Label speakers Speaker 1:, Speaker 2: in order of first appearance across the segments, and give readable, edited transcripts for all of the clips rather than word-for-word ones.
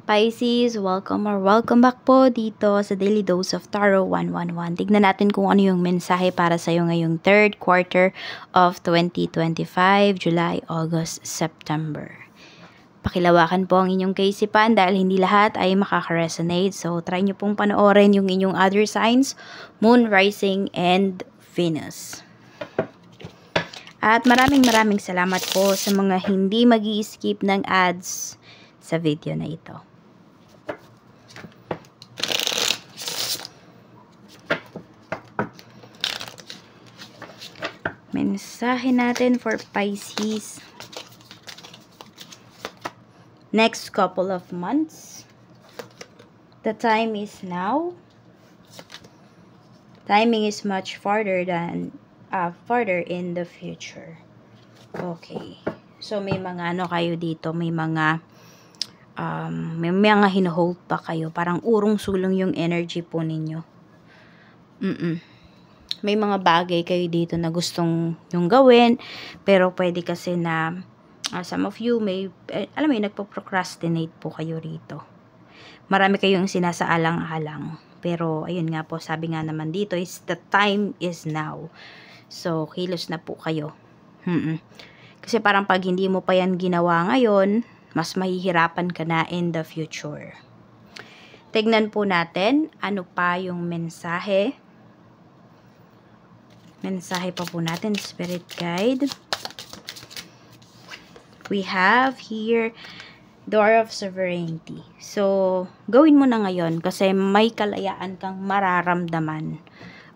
Speaker 1: Pisces, welcome back po dito sa Daily Dose of Tarot 111. Tignan natin kung ano yung mensahe para sa iyo ngayong third quarter of 2025, July, August, September. Pakilawakan po ang inyong kaisipan dahil hindi lahat ay makaka-resonate. So, try nyo pong panoorin yung inyong other signs, Moon, Rising, and Venus. At maraming salamat po sa mga hindi mag-i-skip ng ads sa video na ito. Mensahe natin for Pisces next couple of months. The time is now. Timing is much farther than farther in the future. Okay. So may mga ano kayo dito, may mga hino-hold pa kayo. Parang urong-sulong yung energy po ninyo. May mga bagay kayo dito na gustong yung gawin, pero pwede kasi na some of you may, alam mo, nagpo-procrastinate po kayo rito. Marami kayong sinasaalang-alang. Pero, ayun nga po, sabi nga naman dito is the time is now. So, kilos na po kayo. Kasi parang pag hindi mo pa yan ginawa ngayon, mas mahihirapan ka na in the future. Tignan po natin, ano pa yung mensahe. Mensahe pa po natin, Spirit Guide. We have here, Door of Sovereignty. So, gawin mo na ngayon kasi may kalayaan kang mararamdaman.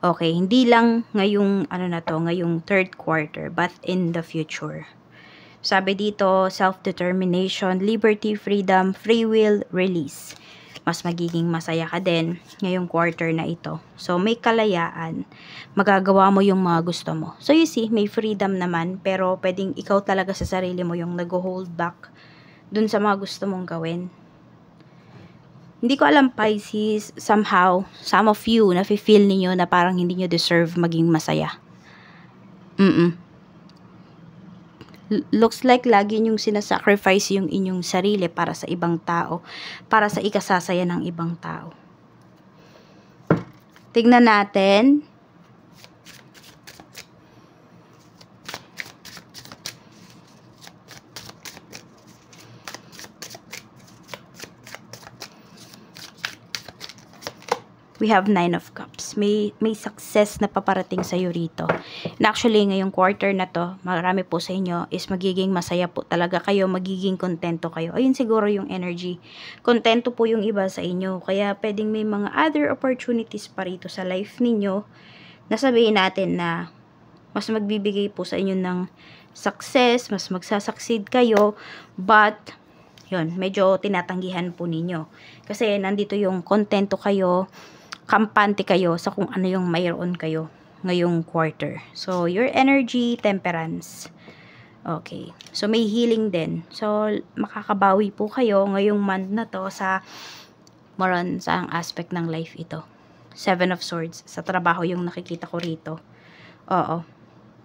Speaker 1: Okay, hindi lang ngayong, ngayong third quarter, but in the future. Sabi dito, self-determination, liberty, freedom, free will, release. Mas magiging masaya ka din ngayong quarter na ito. So, may kalayaan. Magagawa mo yung mga gusto mo. So, you see, may freedom naman, pero pwedeng ikaw talaga sa sarili mo yung nag-hold back dun sa mga gusto mong gawin. Hindi ko alam, Pisces, somehow, some of you, nafe-feel niyo na parang hindi niyo deserve maging masaya. Looks like lagi niyong sinasacrifice yung inyong sarili para sa ibang tao, para sa ikasasaya ng ibang tao. Tignan natin. We have 9 of Cups. May success na paparating sa iyo rito. And actually, ngayong quarter na to, marami po sa inyo is magiging masaya po talaga kayo, magiging kontento kayo. Ayun siguro yung energy. Kontento po yung iba sa inyo. Kaya pwedeng may mga other opportunities pa rito sa life ninyo na sabihin natin na mas magbibigay po sa inyo ng success, mas magsasucceed kayo, but yun, medyo tinatanggihan po ninyo. Kasi nandito yung kontento kayo, kampante kayo sa kung ano yung mayroon kayo ngayong quarter. So, your energy, temperance. Okay. So, may healing din. So, makakabawi po kayo ngayong month na to sa moron sa ang aspect ng life ito. 7 of Swords. Sa trabaho yung nakikita ko rito. Oo.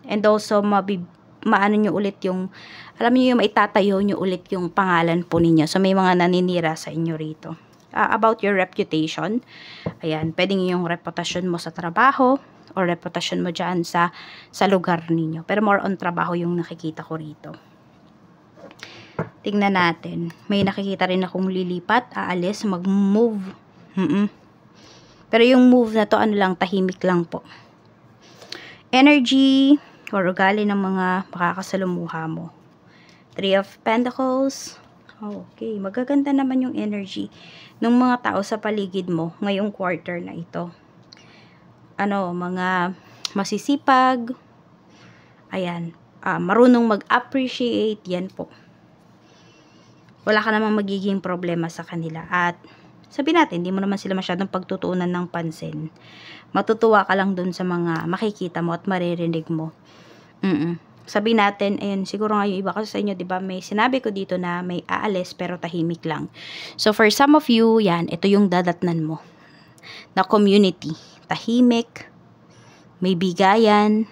Speaker 1: And also, maano nyo ulit yung, alam niyo yung maitatayo nyo ulit yung pangalan po ninyo. So, may mga naninira sa inyo rito. About your reputation. Ayan, pwedeng yung reputasyon mo sa trabaho or reputasyon mo dyan sa lugar ninyo. Pero more on trabaho yung nakikita ko rito. Tingnan natin. May nakikita rin akong lilipat, aalis, mag-move. Pero yung move na to, ano lang, tahimik lang po. Energy or ugali ng mga makakasalumuha mo. 3 of Pentacles. Okay, magaganda naman yung energy ng mga tao sa paligid mo ngayong quarter na ito. Mga masisipag, ayan, marunong mag-appreciate, yan po. Wala ka namang magiging problema sa kanila. At sabi natin, hindi mo naman sila masyadong pagtutuunan ng pansin. Matutuwa ka lang dun sa mga makikita mo at maririnig mo. Sabi natin, ayun, siguro nga yung iba kasi sa inyo, diba, may sinabi ko dito na may aalis pero tahimik lang. So, for some of you, yan, ito yung dadatnan mo. Na community. Tahimik. May bigayan.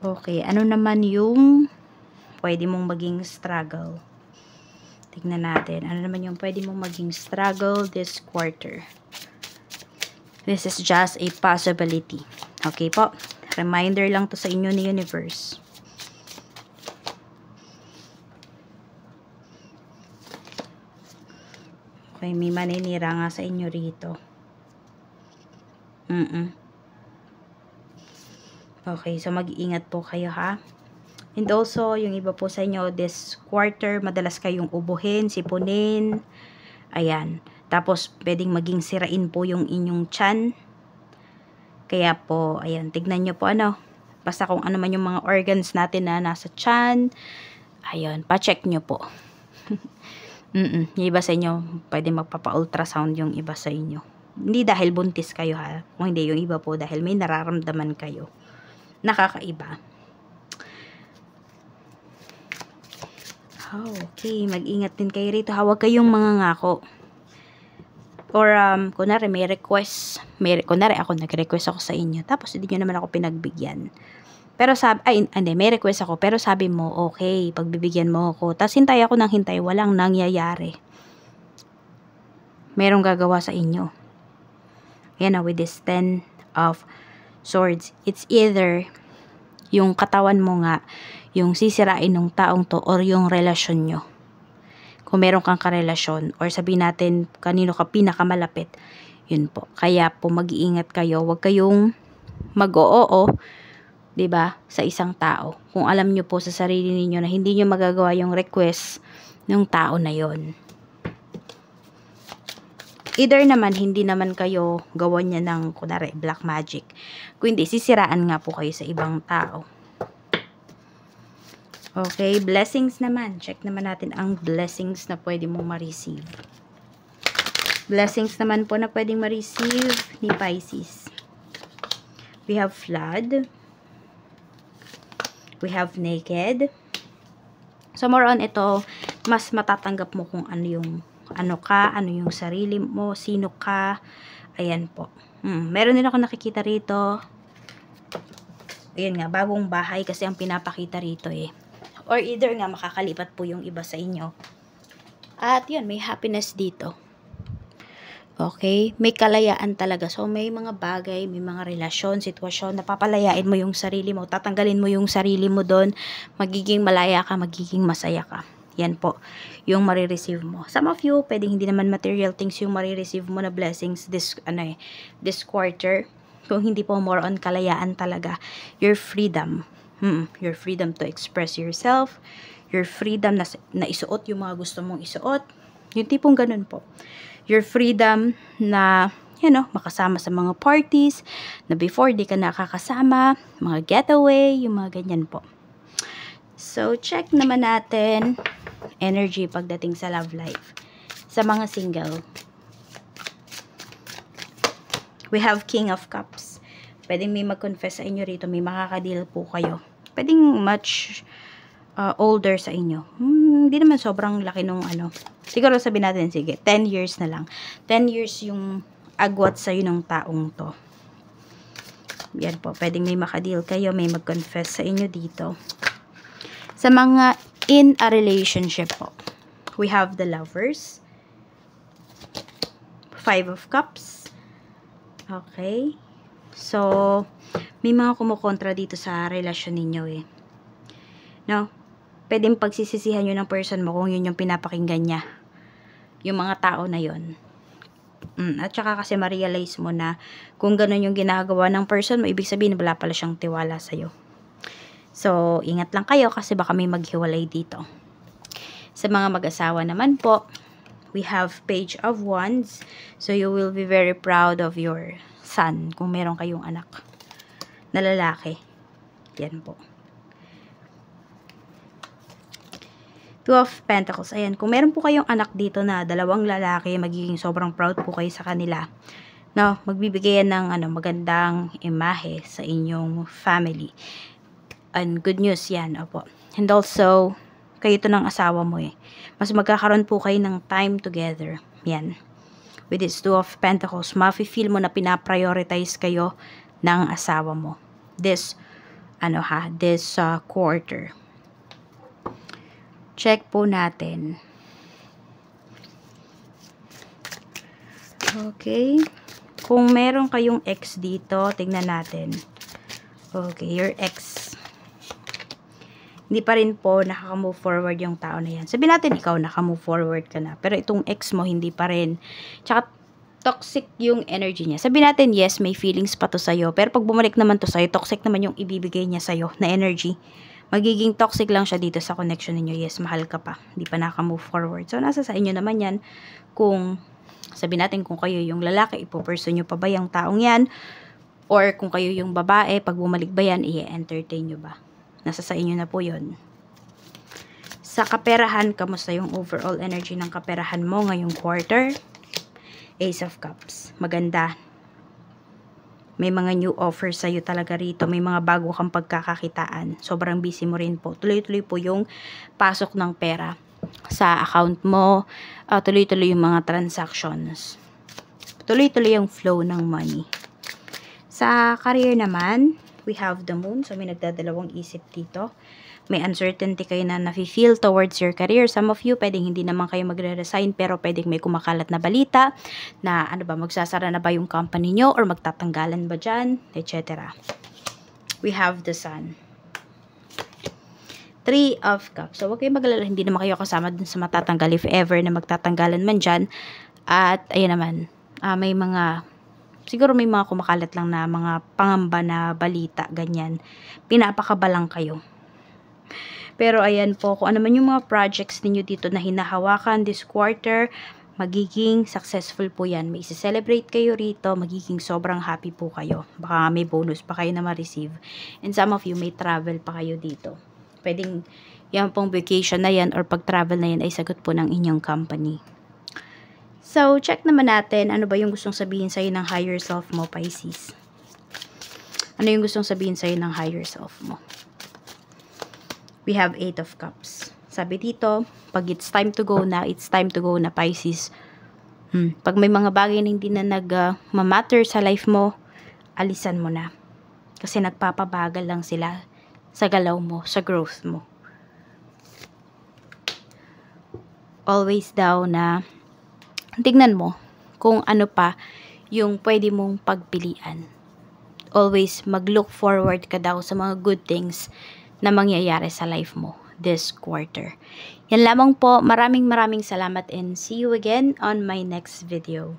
Speaker 1: Okay, ano naman yung pwede mong maging struggle? Tignan natin. Ano naman yung pwede mong maging struggle this quarter. This is just a possibility. Okay po. Reminder lang to sa inyo ni universe. Okay, may maninira nga sa inyo rito. Okay, so mag-iingat po kayo ha. And also, yung iba po sa inyo, this quarter, madalas kayong ubuhin, sipunin. Ayan. Tapos, pwedeng maging sirain po yung inyong tiyan. Kaya po, ayan, tignan nyo po ano. Basta kung ano man yung mga organs natin na nasa tiyan. Ayun, pa-check nyo po. Yung iba sa inyo, pwede magpapa-ultrasound yung iba sa inyo. Hindi dahil buntis kayo ha. Kung hindi, yung iba po dahil may nararamdaman kayo. Nakakaiba. Okay, mag-ingat din kayo rito. Huwag kayong mangangako. Or, kunwari may request. Kunwari ako, nag-request ako sa inyo. Tapos, hindi nyo naman ako pinagbigyan. Pero may request ako. Pero sabi mo, okay, pagbibigyan mo ako. Tapos, hintay ako ng hintay. Walang nangyayari. Merong gagawa sa inyo. Yan na, with this 10 of Swords. It's either yung katawan mo nga, yung sisirain ng taong to, or yung relasyon nyo. Kung meron kang karelasyon, or sabihin natin, kanino ka pinakamalapit, yun po. Kaya po, mag-iingat kayo. Huwag kayong mag-oo, diba, sa isang tao. Kung alam nyo po sa sarili ninyo na hindi nyo magagawa yung request ng tao na yon. Either naman, hindi naman kayo gawan niya ng, kunwari, black magic. Kung hindi, sisiraan nga po kayo sa ibang tao. Okay, blessings naman. Check naman natin ang blessings na pwede mong ma-receive. Blessings naman po na pwedeng ma-receive ni Pisces. We have flood. We have naked. So, more on ito, mas matatanggap mo kung ano yung ano ka, ano yung sarili mo, sino ka. Ayan po. Meron din ako nakikita rito. Ayan nga, bagong bahay kasi ang pinapakita rito eh. Or either nga makakalipat po yung iba sa inyo. At yun, may happiness dito. Okay? May kalayaan talaga. So, may mga bagay, may mga relasyon, sitwasyon, napapalayain mo yung sarili mo, tatanggalin mo yung sarili mo doon, magiging malaya ka, magiging masaya ka. Yan po, yung marireceive mo. Some of you, pwedeng hindi naman material things yung marireceive mo na blessings this quarter. Kung hindi po, more on kalayaan talaga. Your freedom. Your freedom to express yourself. Your freedom na isuot yung mga gusto mong isuot. Yung tipong ganun po. Your freedom na, makasama sa mga parties na before di ka nakakasama. Mga getaway, yung mga ganyan po. So, check naman natin energy pagdating sa love life. Sa mga single. We have King of Cups. Pwedeng may mag-confess sa inyo rito. May makakadeal po kayo. Pwedeng much older sa inyo. Hindi naman sobrang laki nung Siguro sabihin natin, sige, 10 years na lang. 10 years yung agwat sa'yo ng taong to. Yan po. Pwedeng may makadeal kayo. May mag-confess sa inyo dito. Sa mga in a relationship po, we have the Lovers, 5 of Cups. Okay. So, may mga kumukontra dito sa relasyon ninyo eh. No? Pwedeng pagsisisihan nyo ng person mo kung yun yung pinapakinggan niya. Yung mga tao na yun. At saka kasi ma-realize mo na kung ganun yung ginagawa ng person mo, ibig sabihin wala pala siyang tiwala sa'yo. So, ingat lang kayo kasi baka may maghiwalay dito. Sa mga mag-asawa naman po, we have Page of Wands. So, you will be very proud of your son kung meron kayong anak na lalaki. Yan po. 2 of Pentacles. Ayan, kung meron po kayong anak dito na 2 lalaki, magiging sobrang proud po kayo sa kanila. No, magbibigay yan ng magandang imahe sa inyong family. And good news yan, opo. And also, kayo to ng asawa mo eh. Mas magkakaroon po kayo ng time together. Yan. With this 2 of Pentacles, mafe-feel mo na pinaprioritize kayo ng asawa mo. This, this quarter. Check po natin. Okay. Kung meron kayong ex dito, tingnan natin. Okay, your ex. Hindi pa rin po nakaka-move forward yung tao na yan. Sabihin natin ikaw naka-move forward ka na. Pero itong ex mo hindi pa rin. Tsaka toxic yung energy niya. Sabihin natin yes, may feelings pa to sa'yo. Pero pag bumalik naman to sa'yo, toxic naman yung ibibigay niya sa'yo na energy. Magiging toxic lang siya dito sa connection ninyo. Yes, mahal ka pa. Hindi pa nakaka-move forward. So, nasa sa inyo naman yan. Kung sabihin natin kung kayo yung lalaki, ipo-pursue nyo pa ba yung taong yan? Or kung kayo yung babae, pag bumalik ba yan, i-entertain nyo ba? Nasa sa inyo na po yun. Sa kaperahan, kamusta yung overall energy ng kaperahan mo ngayong quarter? Ace of Cups. Maganda. May mga new offers sa'yo talaga rito. May mga bago kang pagkakakitaan. Sobrang busy mo rin po. Tuloy-tuloy po yung pasok ng pera sa account mo. Tuloy-tuloy yung mga transactions. Tuloy-tuloy yung flow ng money. Sa career naman, we have the moon. So, may nagdadalawang isip dito. May uncertainty kayo na nafe-feel towards your career. Some of you, pwedeng hindi naman kayo magre-resign, pero pwedeng may kumakalat na balita na ano ba, magsasara na ba yung company nyo or magtatanggalan ba dyan, etc. We have the sun. 3 of Cups. So, huwag kayong magalala, hindi naman kayo kasama dun sa matatanggal if ever na magtatanggalan man dyan. At, ayun naman, may mga siguro may mga kumakalat lang na mga pangamba na balita, ganyan. Pinapakaba lang kayo. Pero ayan po, kung ano man yung mga projects ninyo dito na hinahawakan this quarter, magiging successful po yan. May isi-celebrate kayo rito, magiging sobrang happy po kayo. Baka may bonus pa kayo na ma-receive. And some of you, may travel pa kayo dito. Pwedeng yan pong vacation na yan or pag-travel na yan ay sagot po ng inyong company. So, check naman natin ano ba yung gustong sabihin sa'yo ng higher self mo, Pisces. Ano yung gustong sabihin sa'yo ng higher self mo? We have 8 of Cups. Sabi dito, pag it's time to go na, it's time to go na, Pisces. Pag may mga bagay na hindi na nag-matter sa life mo, alisan mo na. Kasi nagpapabagal lang sila sa galaw mo, sa growth mo. Always daw na tignan mo kung ano pa yung pwede mong pagpilian. Always mag-look forward ka daw sa mga good things na mangyayari sa life mo this quarter. Yan lamang po. Maraming salamat and see you again on my next video.